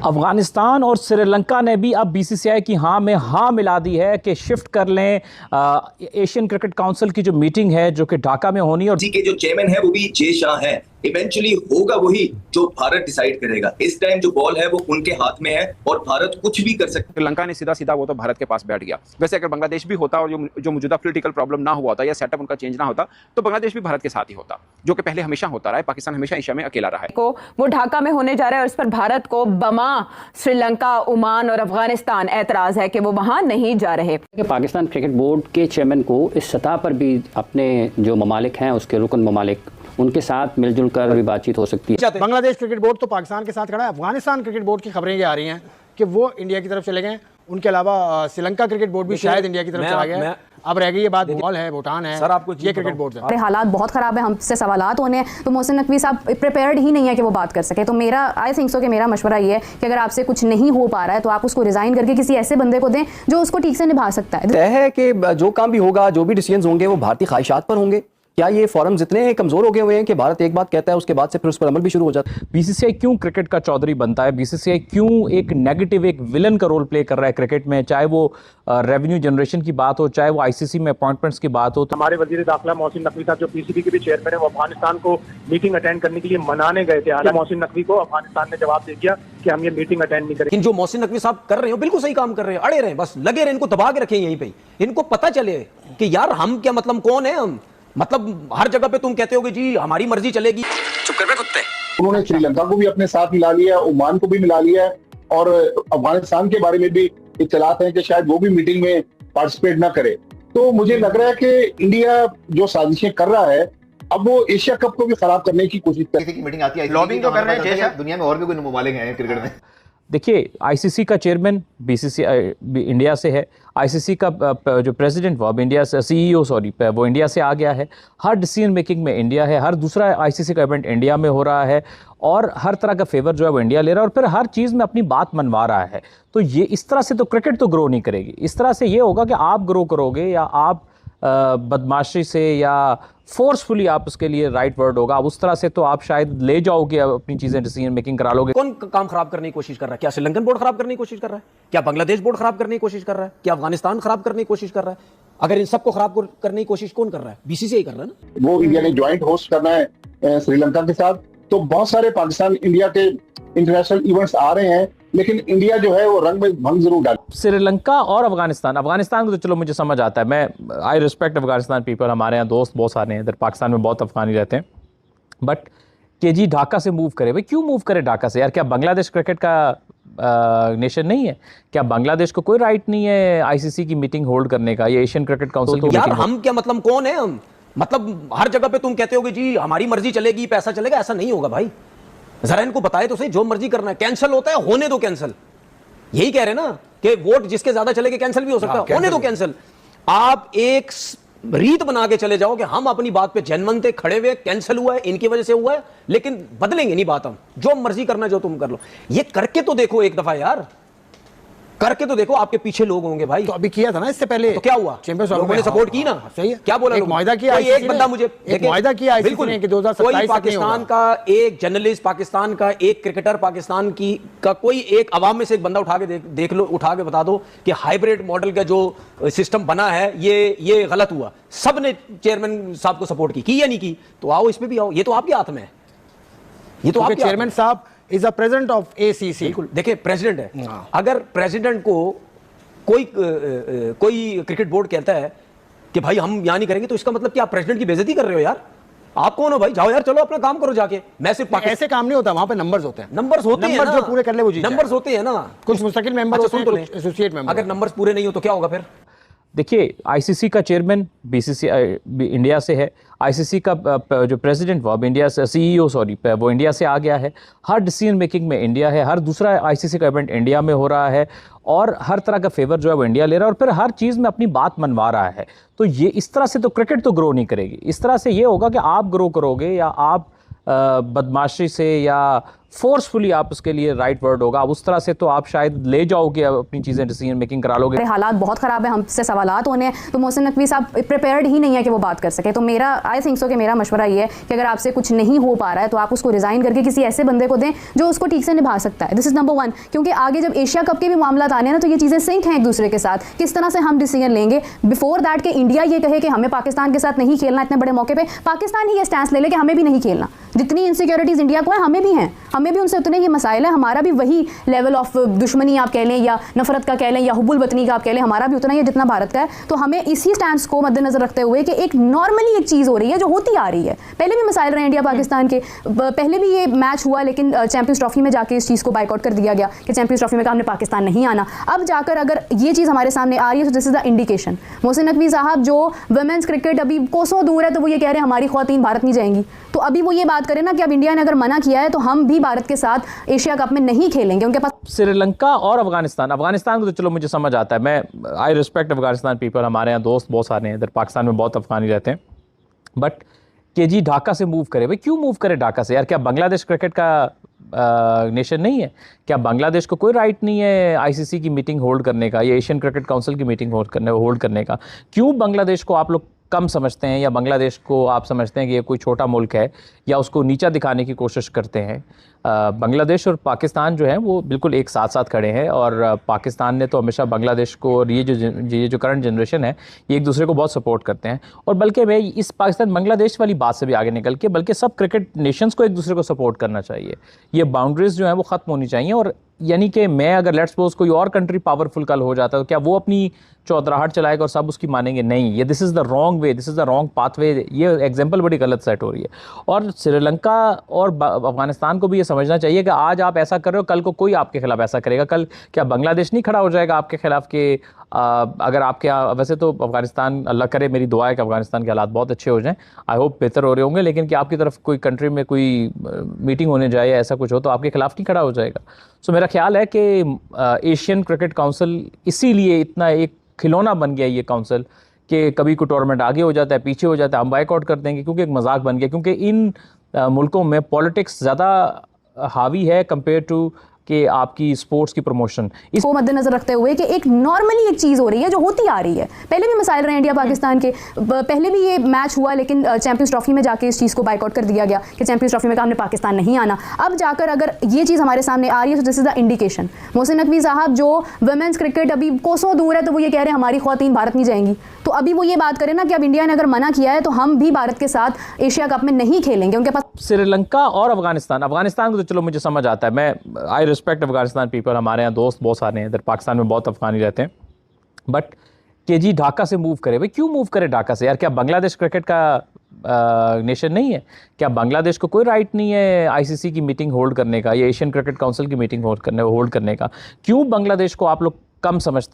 अफगानिस्तान और श्रीलंका ने भी अब बीसीसीआई की हाँ में हाँ मिला दी है कि शिफ्ट कर लें एशियन क्रिकेट काउंसिल की जो मीटिंग है जो कि ढाका में होनी है। और जी के जो चेयरमैन है वो भी जय शाह है। इवेंचुअली होगा वही जो भारत डिसाइड करेगा। इस टाइम जो बॉल है वो उनके हाथ में है और भारत कुछ भी कर सकता है। श्रीलंका ने सीधा सीधा वो तो भारत के पास बैठ गया। वैसे अगर बांग्लादेश भी होता और जो मौजूदा पॉलिटिकल प्रॉब्लम ना हुआ होता या सेटअप उनका चेंज ना होता तो बांग्लादेश भी भारत के साथ ही होता, जो कि पहले हमेशा होता रहा है। पाकिस्तान हमेशा एशिया में अकेला रहा है। को वो ढाका में होने जा रहा है और इस पर भारत को बमा श्रीलंका, ओमान और अफगानिस्तान एतराज है कि वो वहां नहीं जा रहे। पाकिस्तान क्रिकेट बोर्ड के चेयरमैन को इस सतह पर भी अपने जो ममालिक हैं उसके रुकन ममालिक उनके साथ मिलजुल कर भी बातचीत हो सकती है। बांग्लादेश क्रिकेट बोर्ड तो पाकिस्तान के साथ खड़ा है। अफगानिस्तान क्रिकेट बोर्ड की खबरें ये आ रही हैं कि वो इंडिया की तरफ चले गए। उनके अलावा श्रीलंका क्रिकेट बोर्ड भी शायद इंडिया की तरफ चला गया। अब रह गई ये बात, बंगाल है, भूटान है, सर आपको ये क्रिकेट बोर्ड है। हालात बहुत खराब है, हमसे सवालात होने हैं तो मोहसिन नकवी साहब प्रिपेयर्ड ही नहीं है कि वो बात कर सके। तो मेरा आई थिंक सो कि मेरा मशवरा ये है कि अगर आपसे कुछ नहीं हो पा रहा है तो आप उसको रिजाइन करके किसी ऐसे बंदे को दें जो उसको ठीक से निभा सकता है। तय है कि जो काम भी होगा, जो भी डिसीजंस होंगे वो भारतीय ख्वाहिशात पर होंगे। क्या ये फॉरम्स इतने कमजोर हो गए हुए हैं कि भारत एक बात कहता है उसके बाद से फिर उस पर अमल भी शुरू हो जाता है? बीसीसीआई क्यों क्रिकेट का चौधरी बनता है? बीसीसीआई क्यों एक नेगेटिव, एक विलन का रोल प्ले कर रहा है क्रिकेट में? चाहे वो रेवेन्यू जनरेशन की बात हो, चाहे वो आईसीसी में अपॉइंटमेंट्स की बात हो। तो हमारे वजीर दाखिला मोहसिन नकवी साहब जो पीसीबी के भी चेयरमैन है वो अफगानिस्तान को मीटिंग अटेंड करने के लिए मनाने गए थे। हालांकि मोहसिन नकवी को अफगानिस्तान ने जवाब दे दिया कि हम ये मीटिंग अटेंड नहीं करेंगे। जो मोहसिन नकवी साहब कर रहे हो बिल्कुल सही काम कर रहे हैं, अड़े रहे, बस लगे रहे, इनको दबा के रखें यहीं पे। इनको पता चले कि यार हम क्या, मतलब कौन है हम, मतलब हर जगह पे तुम कहते हो कि जी हमारी मर्जी चलेगी। चुप कर बे कुत्ते। उन्होंने श्रीलंका को भी अपने साथ मिला लिया, ओमान को भी मिला लिया है और अफगानिस्तान के बारे में भी इत्तलात हैं कि शायद वो भी मीटिंग में पार्टिसिपेट ना करे। तो मुझे लग रहा है कि इंडिया जो साजिशें कर रहा है अब वो एशिया कप को भी खराब करने की कोशिश कर रही है। मीटिंग आती है, लॉबिंग तो कर रहे हैं। दुनिया में और भी कोई ममालिक हैं क्रिकेट में। देखिए, आईसीसी का चेयरमैन बीसीसीआई इंडिया से है, आईसीसी का जो प्रेसिडेंट वो अब इंडिया से, सीईओ सॉरी वो इंडिया से आ गया है, हर डिसीजन मेकिंग में इंडिया है, हर दूसरा आईसीसी का इवेंट इंडिया में हो रहा है और हर तरह का फेवर जो है वो इंडिया ले रहा है और फिर हर चीज़ में अपनी बात मनवा रहा है। तो ये इस तरह से तो क्रिकेट तो ग्रो नहीं करेगी। इस तरह से ये होगा कि आप ग्रो करोगे या आप बदमाशी से या फोर्सफुली, आप उसके लिए राइट वर्ड होगा, अब उस तरह से तो आप शायद ले जाओगे अपनी चीजें, डिसीजन मेकिंग करा लोगे। कौन काम खराब करने की कोशिश कर रहा है? क्या श्रीलंकन बोर्ड खराब करने की कोशिश कर रहा है? क्या बांग्लादेश बोर्ड खराब करने की कोशिश कर रहा है? क्या अफगानिस्तान खराब करने की कोशिश कर रहा है? अगर इन सबको खराब करने की कोशिश कौन कर रहा है? बीसीसीआई कर रहा है ना। वो इंडिया ने ज्वाइंट होस्ट करना है श्रीलंका के साथ। तो बहुत सारे पाकिस्तान इंडिया के इंटरनेशनल इवेंट्स आ रहे हैं, लेकिन इंडिया जो है वो रंग में भंग जरूर डाले। श्रीलंका और अफगानिस्तान को तो चलो मुझे समझ आता है, मैं आई रिस्पेक्ट अफगानिस्तान पीपल, हमारे यहाँ दोस्त बहुत सारे हैं इधर, पाकिस्तान में बहुत अफगानी रहते हैं। बट के जी ढाका से मूव करे, भाई क्यों मूव करे ढाका से यार? क्या बांग्लादेश क्रिकेट का नेशन नहीं है? क्या बांग्लादेश को कोई राइट नहीं है आईसीसी की मीटिंग होल्ड करने का, ये एशियन क्रिकेट काउंसिल की? यार हम क्या, मतलब कौन है हम, मतलब हर जगह पे तुम कहते हो कि जी हमारी मर्जी चलेगी, पैसा चलेगा। ऐसा नहीं होगा भाई, जरा इनको बताए तो सही। जो मर्जी करना है कैंसिल होता है, होने दो कैंसिल। यही कह रहे ना कि वोट जिसके ज्यादा चलेगा कैंसिल भी हो सकता है, होने दो कैंसिल। आप एक रीत बना के चले जाओ कि हम अपनी बात पे जनमन थे, खड़े हुए, कैंसिल हुआ है, इनकी वजह से हुआ है, लेकिन बदलेंगे नहीं बात हम। जो मर्जी करना है जो तुम कर लो। ये करके तो देखो एक दफा यार, करके तो देखो, आपके पीछे लोग होंगे भाई। तो अभी किया था ना इससे पहले, तो क्या हुआ? लोगों ने सपोर्ट की ना। सही है, क्या बोला? एक मुआहदा किया, एक बंदा मुझे मुआहदा किया बिल्कुल कि 2027 पाकिस्तान का एक जर्नलिस्ट, पाकिस्तान का एक क्रिकेटर, पाकिस्तान की का कोई एक अवाम में से एक बंदा उठा के देख लो, उठा के बता दो कि हाइब्रिड मॉडल का जो सिस्टम बना है ये गलत हुआ। सब ने चेयरमैन साहब को सपोर्ट की या नहीं की? तो आओ इसमें भी आओ, ये तो आपके हाथ में है। ये तो आपके चेयरमैन साहब is a president of ACC. बिल्कुल, देखिए प्रेसिडेंट है। अगर प्रेसिडेंट को कोई क्रिकेट बोर्ड कहता है कि भाई हम यहां नहीं करेंगे, तो इसका मतलब कि आप प्रेसिडेंट की बेइज्जती कर रहे हो यार। आप कौन हो भाई? जाओ यार, चलो अपना काम करो जाके। मैं सिर्फ ऐसे काम नहीं होता, वहां पे नंबर्स होते हैं। नंबर्स होते हैं ना, जो पूरे कर ले वो जीत जाए। नंबर्स होते हैं ना, कुछ मुस्तकिल मेंबर होते हैं, कुछ एसोसिएट मेंबर। अगर नंबर्स पूरे नहीं हो तो क्या होगा फिर? देखिए, आईसीसी का चेयरमैन बीसीसीआई इंडिया से है, आईसीसी का जो प्रेसिडेंट वो अब इंडिया से, सीईओ सॉरी वो इंडिया से आ गया है, हर डिसीजन मेकिंग में इंडिया है, हर दूसरा आईसीसी का इवेंट इंडिया में हो रहा है और हर तरह का फेवर जो है वो इंडिया ले रहा है और फिर हर चीज़ में अपनी बात मनवा रहा है। तो ये इस तरह से तो क्रिकेट तो ग्रो नहीं करेगी। इस तरह से ये होगा कि आप ग्रो करोगे या आप बदमाशी से या फोर्सफुली आप उसके लिए राइट वर्ड होगा, उस तरह से तो आप शायद ले जाओगे अपनी चीज़ें, डिसीजन मेकिंग करा लोगे। हालात बहुत ख़राब है, हमसे सवालात होने हैं, तो मोहसिन नकवी साहब प्रिपेयर्ड ही नहीं है कि वो बात कर सके। तो मेरा आई थिंक सो कि मेरा मशवरा ये है कि अगर आपसे कुछ नहीं हो पा रहा है तो आप उसको रिज़ाइन करके किसी ऐसे बंदे को दें जो उसको ठीक से निभा सकता है। दिस इज़ नंबर 1, क्योंकि आगे जब एशिया कप के भी मामला आने हैं ना, तो ये चीज़ें सिंक हैं एक दूसरे के साथ, किस तरह से हम डिसीजन लेंगे बिफोर दैट कि इंडिया ये कहे कि हमें पाकिस्तान के साथ नहीं खेलना, इतने बड़े मौके पर पाकिस्तान ही ये स्टैंस ले ले कि हमें भी नहीं खेलना। जितनी इनसिक्योरिटीज़ इंडिया को है हमें भी हैं, हमें भी उनसे उतने ही मसाइल है, हमारा भी वही लेवल ऑफ दुश्मनी आप कह लें या नफरत का कह लें या हुब्बुल वतनी का आप कह लें, हमारा भी उतना ही है जितना भारत का है। तो हमें इसी स्टैंड को मद्देनजर रखते हुए कि एक नॉर्मली एक चीज़ हो रही है जो होती आ रही है, पहले भी मसाइल रहे इंडिया पाकिस्तान के, पहले भी ये मैच हुआ लेकिन चैंपियंस ट्रॉफी में जाके इस चीज़ को बाइकआउट कर दिया गया कि चैंपियंस ट्रॉफी में कहा हमने पाकिस्तान नहीं आना। अब जाकर अगर ये चीज़ हमारे सामने आ रही है तो this is the indication. Mohsin Naqvi साहब जो वुमेन्स क्रिकेट अभी कोसों दूर है, तो वो ये कह रहे हैं हमारी ख्वातीन भारत नहीं जाएंगी, तो अभी वो ये बात करें ना कि अब इंडिया ने अगर मना किया है तो हम भी भारत के साथ एशिया कप में नहीं खेलेंगे। उनके पास श्रीलंका और अफगानिस्तान को तो चलो मुझे समझ आता है, मैं आई रिस्पेक्ट अफगानिस्तान पीपल, हमारे यहाँ दोस्त बहुत सारे हैं इधर, पाकिस्तान में बहुत अफगानी रहते हैं, बट के जी ढाका से मूव करे, भाई क्यों मूव करे ढाका से यार? क्या बांग्लादेश क्रिकेट का नेशन नहीं है? क्या बांग्लादेश को कोई राइट नहीं है आईसीसी की मीटिंग होल्ड करने का या एशियन क्रिकेट काउंसिल की मीटिंग होल्ड करने का? क्यों बांग्लादेश को आप लोग कम समझते हैं या बांग्लादेश को आप समझते हैं कि ये कोई छोटा मुल्क है या उसको नीचा दिखाने की कोशिश करते हैं? बांग्लादेश और पाकिस्तान जो है वो बिल्कुल एक साथ साथ खड़े हैं, और पाकिस्तान ने तो हमेशा बांग्लादेश को, और ये जो करंट जनरेशन है ये एक दूसरे को बहुत सपोर्ट करते हैं। और बल्कि मैं इस पाकिस्तान बांग्लादेश वाली बात से भी आगे निकल के बल्कि सब क्रिकेट नेशंस को एक दूसरे को सपोर्ट करना चाहिए। ये बाउंड्रीज जो हैं वो ख़त्म होनी चाहिए। और यानी कि मैं अगर लेट्स सपोज कोई और कंट्री पावरफुल कल हो जाता है तो क्या वो अपनी चौधराहट चलाएगा और सब उसकी मानेंगे? नहीं, ये this is the wrong way, this is the wrong pathway. ये एग्जांपल बड़ी गलत सेट हो रही है। और श्रीलंका और अफगानिस्तान को भी ये समझना चाहिए कि आज आप ऐसा कर रहे हो, कल को कोई आपके खिलाफ ऐसा करेगा। कल क्या बांग्लादेश नहीं खड़ा हो जाएगा आपके खिलाफ कि अगर आपके यहाँ, वैसे तो अफगानिस्तान, अल्लाह करे, मेरी दुआ है कि अफगानिस्तान के हालात बहुत अच्छे हो जाएं, आई होप बेहतर हो रहे होंगे, लेकिन कि आपकी तरफ कोई कंट्री में कोई मीटिंग होने जाए या ऐसा कुछ हो तो आपके खिलाफ नहीं खड़ा हो जाएगा। सो मेरा ख्याल है कि एशियन क्रिकेट काउंसिल इसीलिए इतना एक खिलौना बन गया ये काउंसिल कि कभी कोई टूर्नामेंट आगे हो जाता है, पीछे हो जाता है, हम बाइकआउट कर देंगे, क्योंकि एक मजाक बन गया। क्योंकि इन मुल्कों में पॉलिटिक्स ज़्यादा हावी है कंपेयर टू कि आपकी स्पोर्ट्स की प्रमोशन। इसको मद्देनजर रखते हुए कि एक नॉर्मली एक चीज़ हो रही है जो होती आ रही है, पहले भी मसाइल रहे इंडिया पाकिस्तान के, पहले भी ये मैच हुआ लेकिन चैंपियंस ट्रॉफी में जाके इस चीज़ को बाइकआउट कर दिया गया कि चैंपियंस ट्रॉफी में कहा हमने पाकिस्तान नहीं आना। अब जाकर अगर ये चीज़ हमारे सामने आ रही है तो this is the indication. Mohsin Naqvi साहब जो वुमेन्स क्रिकेट अभी कोसों दूर है, तो वो ये कह रहे हैं हमारी ख्वातीन भारत नहीं जाएंगी, तो अभी वो ये बात करें ना कि अब इंडिया ने अगर मना किया है तो हम भी भारत के साथ एशिया कप में नहीं खेलेंगे। उनके पास श्रीलंका और अफगानिस्तान को तो चलो मुझे समझ आता है, मैं आई रिस्पेक्ट अफगानिस्तान पीपल, हमारे यहाँ दोस्त बहुत सारे हैं इधर, पाकिस्तान में बहुत अफगानी रहते हैं, बट के जी ढाका से मूव करे, भाई क्यों मूव करे ढाका से यार? क्या बांग्लादेश क्रिकेट का नेशन नहीं है? क्या बांग्लादेश को कोई राइट नहीं है आईसीसी की मीटिंग होल्ड करने का या एशियन क्रिकेट काउंसिल की मीटिंग होल्ड करने का? क्यों बांग्लादेश को आप लोग कम समझते हैं?